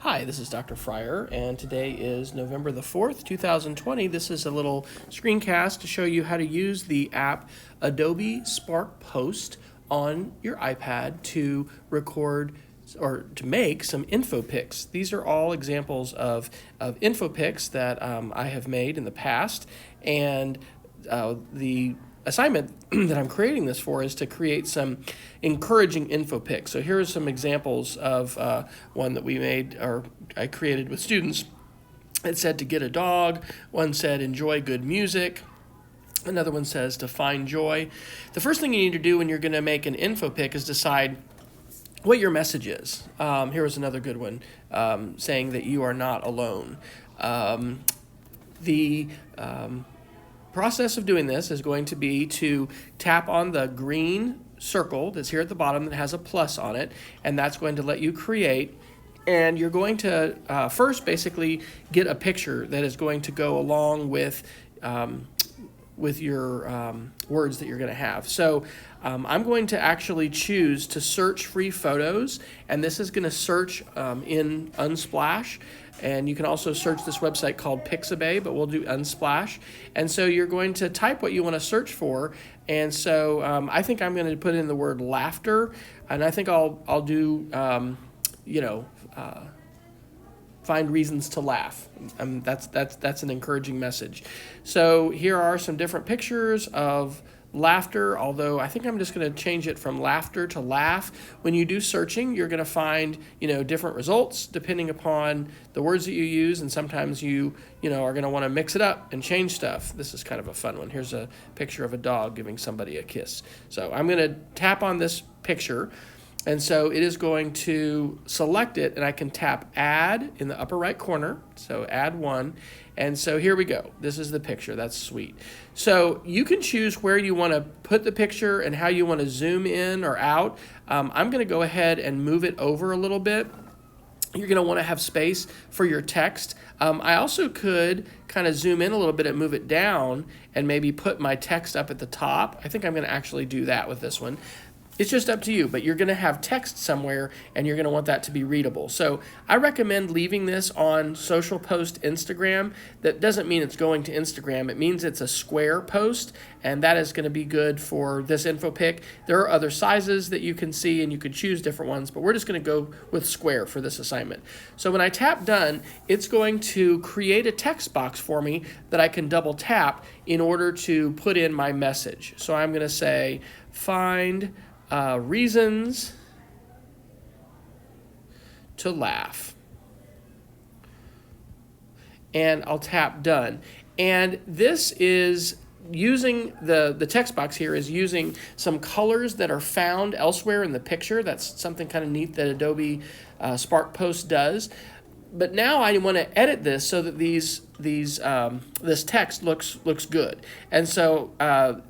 Hi, this is Dr. Fryer, and today is November the 4th, 2020. This is a little screencast to show you how to use the app Adobe Spark Post on your iPad to record or to make some InfoPics. These are all examples of InfoPics that I have made in the past, and the assignment that I'm creating this for is to create some encouraging InfoPics. So here are some examples of one that we made or I created with students. It said to get a dog. One said enjoy good music. Another one says to find joy. The first thing you need to do when you're going to make an InfoPic is decide what your message is. Here was another good one, saying that you are not alone. The process of doing this is going to be to tap on the green circle that's here at the bottom that has a plus on it, and that's going to let you create. And you're going to first basically get a picture that is going to go along with your words that you're going to have. So I'm going to actually choose to search free photos, and this is going to search in Unsplash. And you can also search this website called Pixabay, but we'll do Unsplash. And so you're going to type what you want to search for. And so I think I'm going to put in the word laughter, and I think I'll do find reasons to laugh. That's an encouraging message. So here are some different pictures of laughter, although I think I'm just going to change it from laughter to laugh. When you do searching, you're going to find, different results depending upon the words that you use, and sometimes you are going to want to mix it up and change stuff. This is kind of a fun one. Here's a picture of a dog giving somebody a kiss. So I'm going to tap on this picture, and so it is going to select it, and I can tap add in the upper right corner. So add one. And so here we go. This is the picture. That's sweet. So you can choose where you want to put the picture and how you want to zoom in or out. I'm going to go ahead and move it over a little bit. You're going to want to have space for your text. I also could kind of zoom in a little bit and move it down and maybe put my text up at the top. I think I'm going to actually do that with this one. It's just up to you, but you're going to have text somewhere, and you're going to want that to be readable. So I recommend leaving this on Social Post Instagram. That doesn't mean it's going to Instagram. It means it's a square post, and that is going to be good for this InfoPic. There are other sizes that you can see, and you could choose different ones, but we're just going to go with square for this assignment. So when I tap done, it's going to create a text box for me that I can double tap in order to put in my message. So I'm going to say, find reasons to laugh. And I'll tap done. And this is using the text box here is using some colors that are found elsewhere in the picture. That's something kind of neat that Adobe Spark Post does. But now I want to edit this so that this text looks good. And so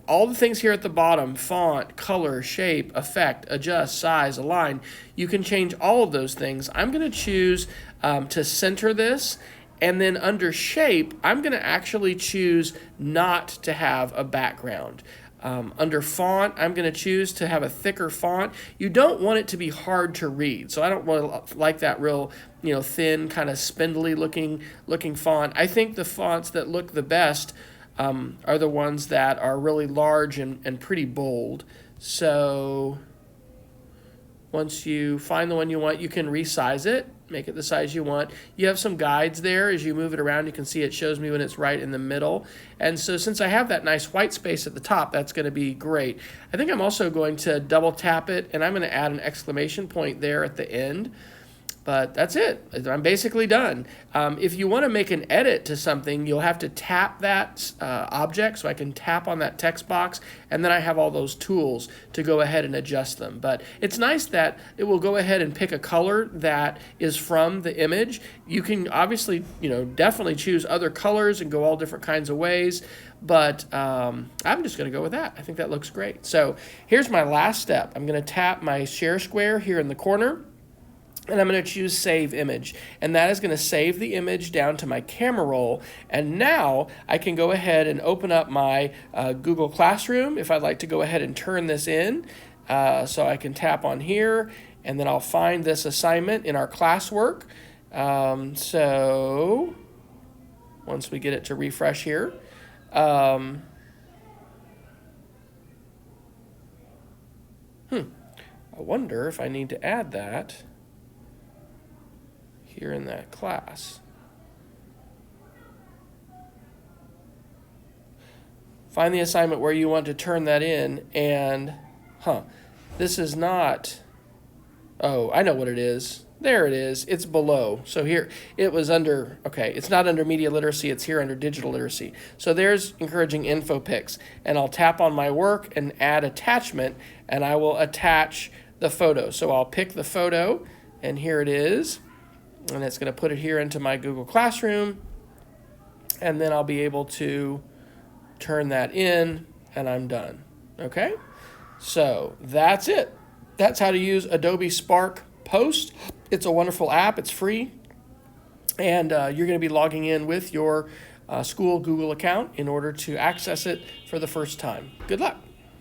all the things here at the bottom, font, color, shape, effect, adjust, size, align, you can change all of those things. I'm going to choose to center this. And then under shape, I'm going to actually choose not to have a background. Under font, I'm going to choose to have a thicker font. You don't want it to be hard to read, so I don't really like that real, thin, kind of spindly looking font. I think the fonts that look the best are the ones that are really large and pretty bold. So once you find the one you want, you can resize it, make it the size you want. You have some guides there. As you move it around, you can see it shows me when it's right in the middle. And so since I have that nice white space at the top, that's going to be great. I think I'm also going to double tap it, and I'm going to add an exclamation point there at the end. But that's it. I'm basically done. If you want to make an edit to something, you'll have to tap that object. So I can tap on that text box, and then I have all those tools to go ahead and adjust them. But it's nice that it will go ahead and pick a color that is from the image. You can obviously, definitely choose other colors and go all different kinds of ways. But I'm just going to go with that. I think that looks great. So here's my last step. I'm going to tap my share square here in the corner. And I'm going to choose Save Image. And that is going to save the image down to my camera roll. And now I can go ahead and open up my Google Classroom if I'd like to go ahead and turn this in. So I can tap on here, and then I'll find this assignment in our classwork. So once we get it to refresh here, I wonder if I need to add that here in that class. Find the assignment where you want to turn that in, and, this is not, oh, I know what it is. There it is. It's below. So here, it was under, okay, it's not under media literacy, it's here under digital literacy. So there's encouraging InfoPics. And I'll tap on my work and add attachment, and I will attach the photo. So I'll pick the photo, and here it is. And it's going to put it here into my Google Classroom. And then I'll be able to turn that in, and I'm done. Okay? So that's it. That's how to use Adobe Spark Post. It's a wonderful app. It's free. And you're going to be logging in with your school Google account in order to access it for the first time. Good luck.